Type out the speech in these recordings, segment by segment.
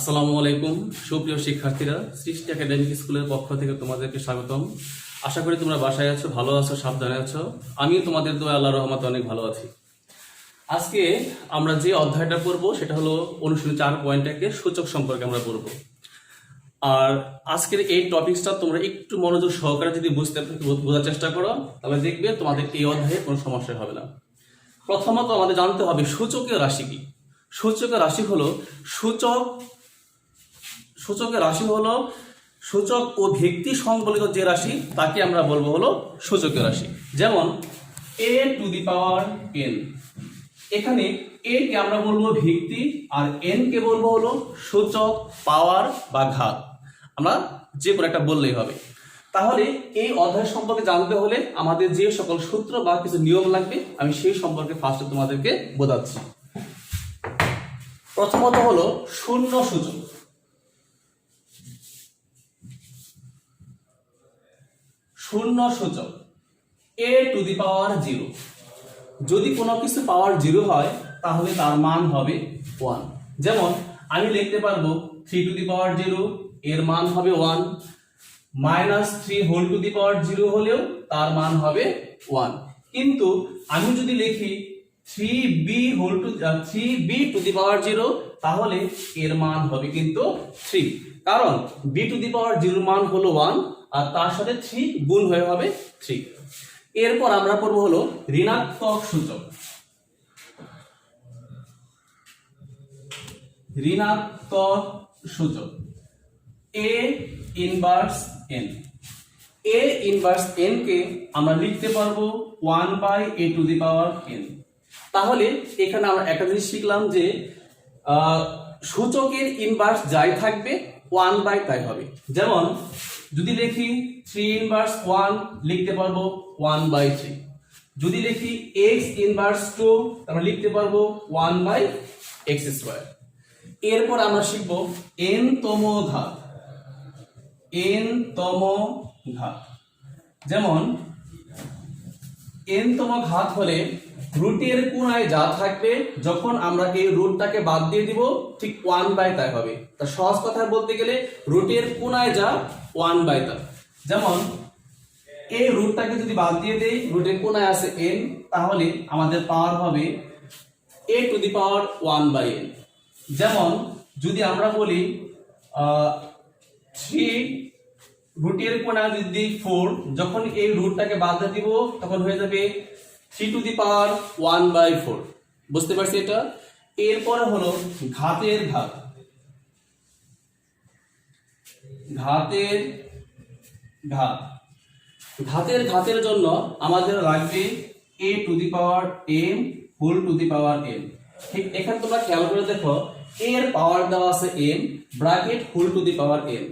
আসসালামু আলাইকুম সুপ্রিয় শিক্ষার্থীরা, সৃষ্টি একাডেমিক স্কুলের পক্ষ থেকে তোমাদেরকে স্বাগতম। আশা করি তোমরা বাসায় আছো, ভালো আছো, সাবধানে আছো। আমিও তোমাদের দোয়া আল্লাহর রহমতে অনেক ভালো আছি। আজকে আমরা যে অধ্যায়টা পড়বো সেটা হলো অনুশীলনী 4.1 সূচক সম্পর্কে আমরা পড়বো। আর আজকের এই টপিকসটা তোমরা একটু মনোযোগ সহকারে যদি বোঝার চেষ্টা করো তাহলে দেখবে তোমাদের এই অধ্যায়ে কোনো সমস্যা হবে না। প্রথমত আমাদের জানতে হবে সূচকীয় রাশি কি। সূচকের রাশি হলো সূচকের রাশি হলো সূচক ও ভিত্তি সংবলিত যে রাশি তাকে আমরা বলবো হলো সূচকীয় রাশি। যেমন a to the power n, এখানে a কে আমরা বলবো ভিত্তি আর n কে বলবো হলো সূচক, পাওয়ার বা ঘাত। আমরা যে কোনো একটা বললেই হবে। তাহলে এই অধ্যায় সম্পর্কে জানতে হলে আমাদের যে সকল সূত্র বা কিছু নিয়ম লাগবে আমি সেই সম্পর্কে ফার্স্টে তোমাদেরকে বোঝাচ্ছি। প্রথমত হলো শূন্য সূচক। শূন্য সূচক a টু দি পাওয়ার 0। যদি কোনো কিছু পাওয়ার 0 হয় তাহলে তার মান হবে 1। যেমন আমি লিখতে পারবো 3 টু দি পাওয়ার 0, এর মান হবে 1। -3 হোল টু দি পাওয়ার 0 হলেও তার মান হবে 1। কিন্তু আমি যদি লিখি 3b টু দি পাওয়ার 0 তাহলে এর মান হবে কিন্তু 3, কারণ b টু দি পাওয়ার 0 মান হলো 1 আর তার সাথে 3 গুণ হয়ে হবে 3। এরপর আমরা পড়বো হলো ঋণাত্মক সূচক। ঋণাত্মক সূচক a inverse n। a inverse n কে আমরা লিখতে পারবো 1/a two the power n। তাহলে এখানে আমরা একটা জিনিস শিখলাম যে সূচকের ইনভার্স যাই থাকবে 1/, তাই হবে। যেমন যদি লিখি 3 ইনভার্স 1 লিখতে পারবো 1/3। যদি লিখি x ইনভার্স 2 আমরা লিখতে পারবো 1/x²। এরপর আমরা শিখব n তম ঘাত। n তম ঘাত, যেমন n তম ঘাত হলে রুটের কোণায় যা থাকবে যখন আমরা এই রুটটাকে বাদ দিয়ে দিব ঠিক 1/, তাই হবে। তা সহজ কথায় বলতে গেলে রুটের কোণায় যা 1/, তা। যেমন এই রুটটাকে যদি বাদ দিয়ে দেই, রুটের কোণায় আছে n, তাহলে আমাদের পাওয়ার হবে a to the power 1/n। যেমন যদি আমরা বলি 3 রুটের কোণায় যদি 4, যখন এই রুটটাকে বাদ দিয়ে দিব তখন হয়ে যাবে 3 টু দি পাওয়ার 1/4। বুঝতে পারছি এটা? এরপরে হলো ঘাতের ঘাত। ঘাতের ঘাত, ঘাতের ঘাতের জন্য আমাদের লাগবে a to the power m whole to the power n। ঠিক এখানে তোমরা খেয়াল করে দেখো, এর পাওয়ার দেওয়া আছে m bracket whole to the power n।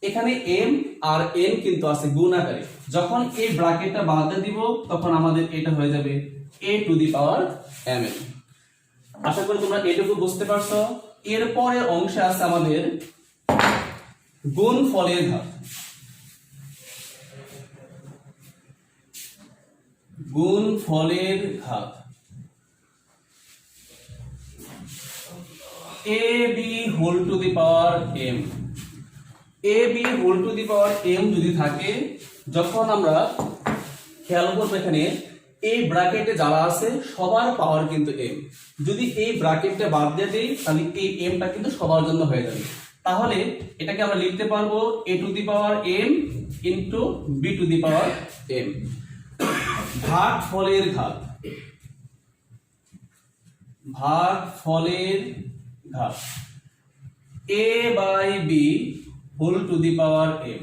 এখানে m আর n কিন্তু আছে গুণ আকারে। যখন এই ব্র্যাকেটটা বাদ দিব তখন আমাদের এটা হয়ে যাবে a to the power mn। আশা করি তোমরা এটুকু বুঝতে পারছো। এরপরে অংশে আছে আমাদের গুণফলের ঘাত। গুণফলের ঘাত ab whole to the power m। ab whole to the power m যদি থাকে, যখন আমরা খেয়াল করবো এখানে এই ব্র্যাকেটে যারা আছে সবার পাওয়ার কিন্তু m। যদি এই ব্র্যাকেটটা বাদ দিয়ে দেই তাহলে এই mটা কিন্তু সবার জন্য হয়ে যাবে। তাহলে এটাকে আমরা লিখতে পারবো a to the power m into b to the power m। ভাগফলের ঘাত। ভাগফলের ঘাত a/b whole to the power m।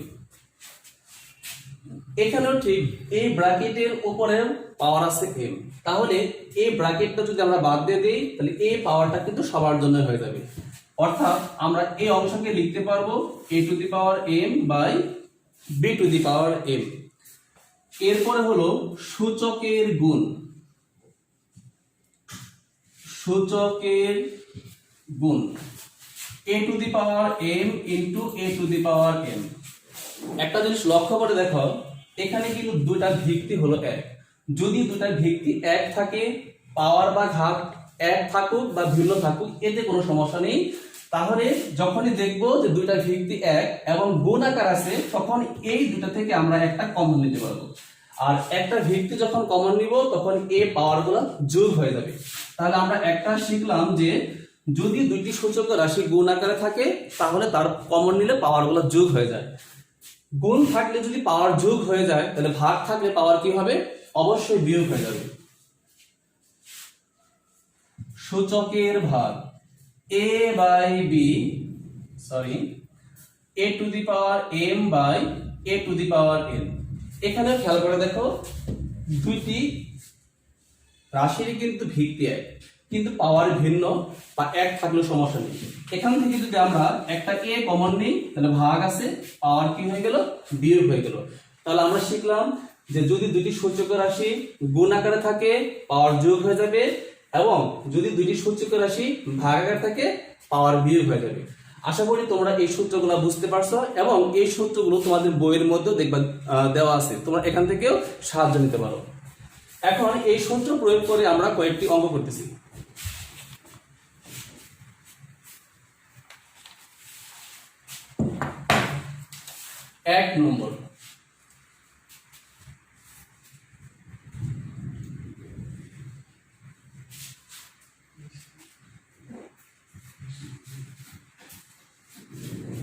এখানেও ঠিক এই ব্র্যাকেটের উপরে পাওয়ার আছে m, তাহলে এই ব্র্যাকেটটা যদি আমরা বাদ দিয়ে দেই তাহলে এই পাওয়ারটা কিন্তু সবার জন্য হয়ে যাবে। অর্থাৎ আমরা এই অংশকে লিখতে পারবো a to the power m by b to the power m। এরপরে হলো সূচকের গুণ। সূচকের গুণ a to the power m into a to the power m। একটা জিনিস লক্ষ্য করে দেখো, এখানে কিন্তু দুটা ভিত্তি হলো 1। যদি দুটা ভিত্তি 1 থাকে, পাওয়ার বা ঘাত 1 থাকুক বা ভিন্ন থাকুক, এতে কোনো সমস্যা নেই। তাহলে যখনই দেখবো যে দুইটা ভিত্তি এক এবং গুণ আকার আছে, তখন এই দুটা থেকে আমরা একটা কমন নিতে পারবো। আর একটা ভিত্তি যখন কমন নিব তখন এ পাওয়ার গুলো যোগ হয়ে যাবে। তাহলে আমরা একটা শিখলাম যে যদি দুইটি সূচক রাশি গুণ আকারে থাকে তাহলে তার কমন নিলে পাওয়ার গুলো যোগ হয়ে যায়। গুণ থাকলে যদি পাওয়ার যোগ হয়ে যায় তাহলে ভাগ থাকলে পাওয়ার কি হবে? অবশ্যই বিয়োগ হয়ে যাবে। সূচকের ভাগ a by b a to the power m by a to the power n। এখানে খেয়াল করে দেখো দুইটি রাশির কিন্তু ভিত্তি এক, কিন্তু পাওয়ার ভিন্ন বা এক থাকলেও সমস্যা নেই। এখান থেকে যদি আমরা একটা a কমন নিই তাহলে ভাগ আছে, পাওয়ার কি হয়ে গেল? বিয়োগ হয়ে গেল। তাহলে আমরা শিখলাম যে যদি দুটি সূচক রাশি গুণ আকারে থাকে পাওয়ার যোগ হয়ে যাবে, এবং যদি দুইটি সূচক রাশি ভাগ আকারে থাকে পাওয়ার বিয়োগ হয়ে যাবে। আশা করি তোমরা এই সূত্রগুলো বুঝতে পারছো, এবং এই সূত্রগুলো তোমাদের বইয়ের মধ্যে দেখবা দেওয়া আছে, তোমরা এখান থেকেও সাহায্য নিতে পারো। এখন এই সূত্র প্রয়োগ করে আমরা কয়েকটি অঙ্ক করতেছি। এক নম্বর,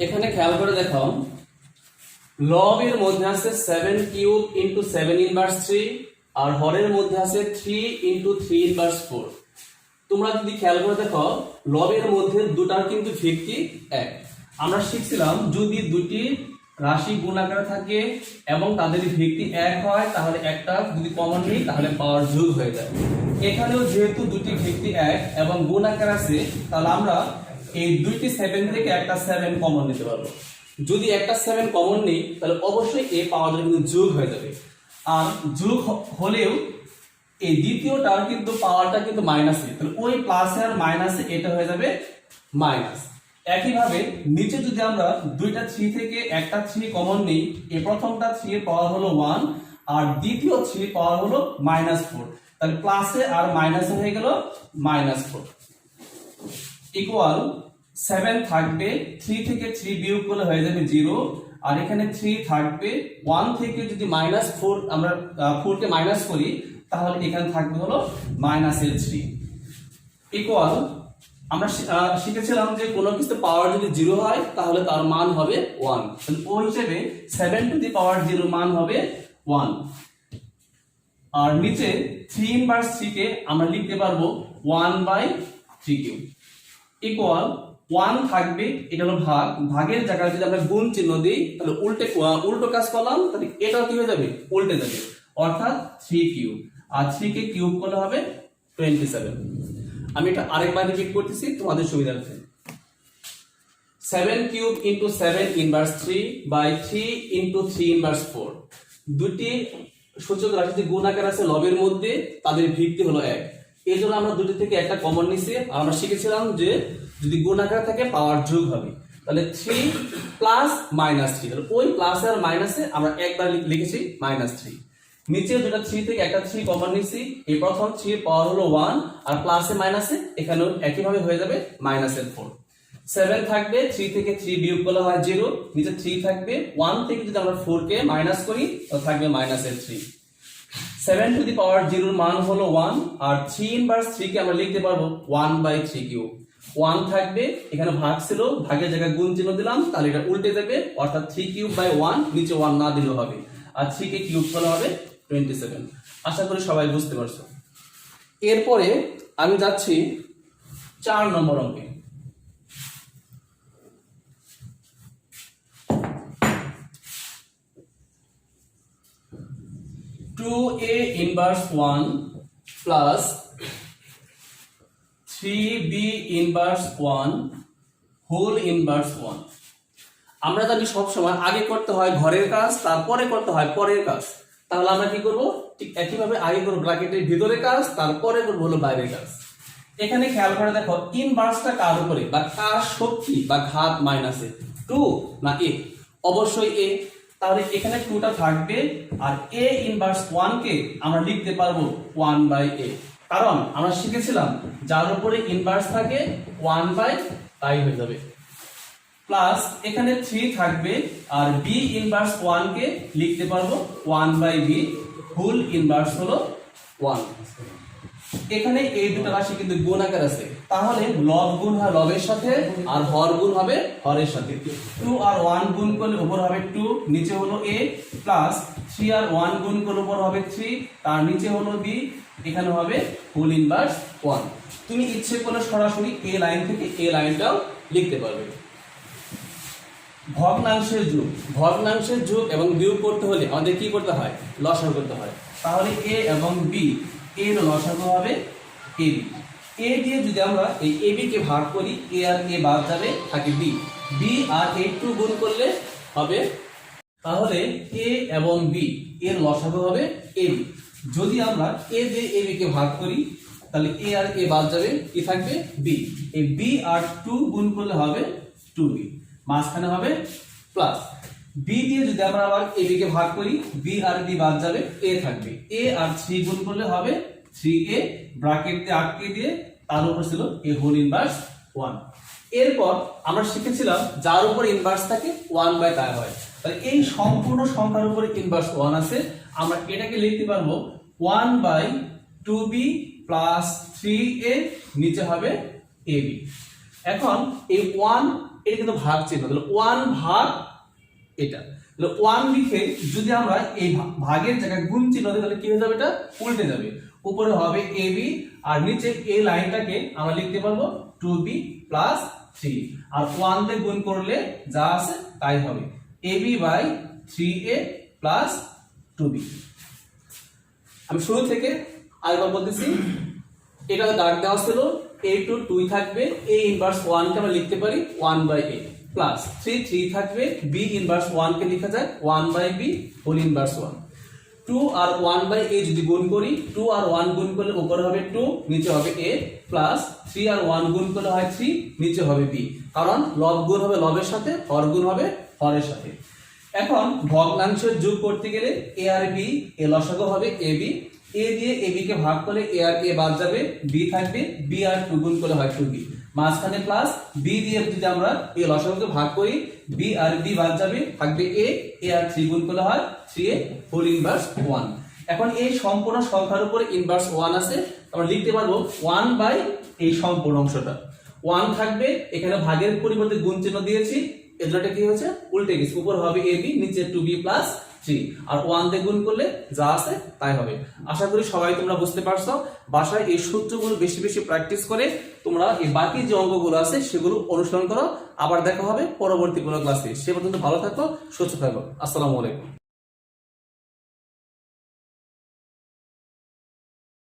এখানে খেয়াল করে দেখো লবের মধ্যে আছে 7 কিউব ইনটু 7 ইনভার্স 3, আর হরের মধ্যে আছে 3 ইনটু 3 ইনভার্স 4। তোমরা যদি খেয়াল করে দেখো লবের মধ্যে দুটার কিন্তু ভিত্তি এক। আমরা শিখছিলাম যদি দুটি রাশি গুণ আকারে থাকে এবং তাদের ভিত্তি এক হয় তাহলে একটা যদি কমন নিই তাহলে পাওয়ার যোগ হয়ে যায়। এখানেও যেহেতু দুটি ভিত্তি এক এবং গুণ আকার আছে তাহলে আমরা এই দুইটি 7 থেকে একটা 7 কমন নিতে পারবো। যদি একটা 7 কমন নেই তাহলে অবশ্যই এই পাওয়ারটা কিন্তু যোগ হয়ে যাবে। আর যোগ হলেও এই দ্বিতীয়টার কিন্তু পাওয়ারটা কিন্তু মাইনাসে, তাহলে ওই প্লাসে আর মাইনাসে এটা হয়ে যাবে মাইনাস। একইভাবে নিচে যদি আমরা দুইটা 3 থেকে একটা 3 কমন নিই, এই প্রথমটা 3 এর পাওয়ার হলো 1 আর দ্বিতীয় 3 পাওয়ার হলো -4, তাহলে প্লাসে আর মাইনাসে হয়ে গেল -4 ইকুয়াল 7 থাকবে, 3 থেকে 3 বিয়োগ করলে হয়ে যাবে 0, আর এখানে 3 থাকবে, 1 থেকে যদি -4 আমরা 4 কে মাইনাস করি তাহলে এখানে থাকবে হলো -3 ইকুয়াল আমরা শিখেছিলাম যে কোনো কিছু পাওয়ার যদি 0 হয় তাহলে তার মান হবে 1, তাহলে ওই হিসেবে 7 টু দি পাওয়ার 0 মান হবে 1। আর নিচে 3 ইনভার্স 3 কে আমরা লিখতে পারবো 1/3 কিউব ইকুয়াল 1 থাকবে, এটা হলো ভাগ, ভাগের জায়গায় যদি আমরা গুণ চিহ্ন দিই তাহলে উল্টো কাজ করলাম, তাহলে এটা কি হয়ে যাবে? উল্টে যাবে, অর্থাৎ 3 কিউব, আর 3 কে কিউব করলে হবে 27। আমি এটা আরেকবার রিপিট করতেছি তোমাদের সুবিধার্থে। 7 cube into 7 inverse 3 by 3 into 3 inverse 4। দুটি সূচক রাশিতে গুণ আকার আছে লবের মধ্যে, তাদের ভিত্তি হলো এক, এই জন্য আমরা দুটি থেকে একটা কমন নিছি। আর আমরা শিখেছিলাম যে যদি গুণ আকার থাকে পাওয়ার যোগ হবে, তাহলে 3 প্লাস -3, তাহলে ওই প্লাস আর মাইনাসে আমরা একবার লিখেছি -3। নিচে দুটো 3 থেকে একটা 3 কমন নিছি, এই প্রথম 3 এর পাওয়ার হলো 1 আর প্লাসে মাইনাসে এখানেও একই ভাবে হয়ে যাবে -4। 7 থাকবে, 3 থেকে 3 বিয়োগ করলে হয় 0, নিচে 3 থাকবে, 1 থেকে যদি আমরা 4 কে মাইনাস করি তাহলে থাকবে -3। 7 টু দি পাওয়ার 0 এর মান হলো 1, আর 3 ইনভার্স 3 কে আমরা লিখতে পারবো 1/3 কিউব। 1 থাকবে, এখানে ভাগ ছিল, ভাগের জায়গায় গুণ চিহ্ন দিলাম, তাহলে এটা উল্টে যাবে, অর্থাৎ 3 কিউব বাই 1, নিচে 1 না দিলেও হবে, আর 3 কে কিউব করলে হবে 27। আশা করি সবাই বুঝতে পারছো। এরপরে আমি যাচ্ছি 4 নম্বর অঙ্কে। Two a inverse 1 plus 3b inverse 1 whole inverse 1। আমরা জানি সবসময় আগে করতে হয় ঘরের কাজ, তারপরে করতে হয় পরের কাজ। তাহলে আমরা কি করব? ঠিক একইভাবে আগে করব ব্র্যাকেটের ভিতরে কাজ, তারপরে করব হলো বাইরের কাজ। এখানে খেয়াল করে দেখো ইনভার্সটা কার উপরে বা কার শক্তি বা ঘাত মাইনাসে, 2 না a? অবশ্যই a, তাহলে এখানে 2টা থাকবে, আর a ইনভার্স 1 কে আমরা লিখতে পারবো 1/a, কারণ আমরা শিখেছিলাম যার উপরে ইনভার্স থাকে 1/, তাই হয়ে যাবে। প্লাস এখানে 3 থাকবে আর b ইনভার্স 1 কে লিখতে পারবো 1/b, হোল ইনভার্স হলো 1। এখানে এই দুটো রাশি কিন্তু গুণ আকার আছে, তাহলে লব গুণ হয় লবের সাথে আর হর গুণ হবে হরের সাথে। 2 আর 1 গুণ করলে উপর হবে 2, নিচে হলো a, প্লাস 3 আর 1 গুণ করলে উপর হবে 3, তার নিচে হলো b, এখানে হবে হোল ইনভার্স 1। তুমি ইচ্ছে করলে সরাসরি a লাইন থেকে a লাইনটাও লিখতে পারবে। ভগ্নাংশের যোগ এবং বিয়োগ করতে হলে আমাদের কি করতে হয়? লসাগু করতে হয়। তাহলে a এবং b এর লসাগু হবে ab। a দিয়ে যদি আমরা এই ab কে ভাগ করি, a আর a বাদ যাবে, থাকে b। b আর a2 গুণ করলে হবে, তাহলে a এবং b এর লসাগু হবে ab। যদি আমরা a দিয়ে ab কে ভাগ করি, তাহলে a আর a বাদ যাবে, কি থাকবে? b। এই b আর 2 গুণ করলে হবে 2b, মাঝখানে হবে প্লাস। b দিয়ে যদি আমরা আবার ab কে ভাগ করি, b আর b বাদ যাবে, a থাকবে। a আর 3 গুণ করলে হবে 3a, ব্র্যাকেট দিয়ে আটকে দিয়ে তার উপর ছিল a হোল ইনভার্স 1। এরপর আমরা শিখেছিলাম যার উপর ইনভার্স থাকে 1 বাই তাই হয়। তাহলে এই সম্পূর্ণ সংখ্যার উপরে ইনভার্স 1 আছে, আমরা এটাকে লিখতে পারবো 1/2b প্লাস 3a, নিচে হবে ab। এখন এই 1 এটা কিন্তু ভাগ চিহ্ন, তাহলে 1 ভাগ এটা, তাহলে 1 লিখে যদি আমরা এই ভাগের জায়গায় গুণ চিহ্ন দিই, তাহলে কি হয়ে যাবে? এটা উল্টে যাবে, উপরে হবে ab আর নিচে এই লাইনটাকে আমরা লিখতে পারবো 2b প্লাস 3, আর 1 দিয়ে গুণ করলে যা আছে তাই হবে ab by 3a plus 2b। আমি শুরু থেকে আরেকবার বলতেছি, এটা দাগ দেওয়া ছিল a2 2 থাকবে, a ইনভার্স 1 কে আমরা লিখতে পারি 1/a, প্লাস 3 থাকবে, b ইনভার্স 1 কে লেখা যায় 1/b হোল ইনভার্স 1। 2 আর 1/a যদি গুণ করি, 2 আর 1 গুণ করলে উপরে হবে 2, নিচে হবে a, প্লাস 3 আর 1 গুণ করলে হয় 3, নিচে হবে b, কারণ লব গুণ হবে লবের সাথে, হর গুণ হবে হরের সাথে। এখন ভগ্নাংশের যোগ করতে গেলে a আর b এর লসাগু হবে ab, a দিয়ে ab কে ভাগ করলে a আর a বাদ যাবে, b থাকবে, b আর 2 গুণ করলে হয় 2b, মাঝখানে প্লাস। b দিয়ে যদি আমরা a লসাগুকে ভাগ করি, b আর b বাদ যাবে, থাকবে a, a আর 3 গুণ করলে হয় 3a হোল ইনভার্স 1। এখন এই সম্পূর্ণ সংখ্যার উপরে ইনভার্স 1 আছে, আমরা লিখতে পারবো 1 বাই এই সম্পূর্ণ অংশটা 1 থাকবে, এখানে ভাগের পরিবর্তে গুণ চিহ্ন দিয়েছি, এজন্যটা কি হয়েছে? উল্টে গেছে, উপর হবে ab, নিচে 2b প্লাস 3, আর 1 দিয়ে গুণ করলে যা আছে তাই হবে। আশা করি সবাই তোমরা বুঝতে পারছো। বাসায় এই সূত্রগুলো বেশি বেশি প্র্যাকটিস করে তোমরা এই বাকি যে অঙ্কগুলো আছে সেগুলো অনুসরণ করো। আবার দেখা হবে পরবর্তী কোনো ক্লাসে। সে পর্যন্ত ভালো থাকো, সুস্থ থাকো। আসসালামু আলাইকুম।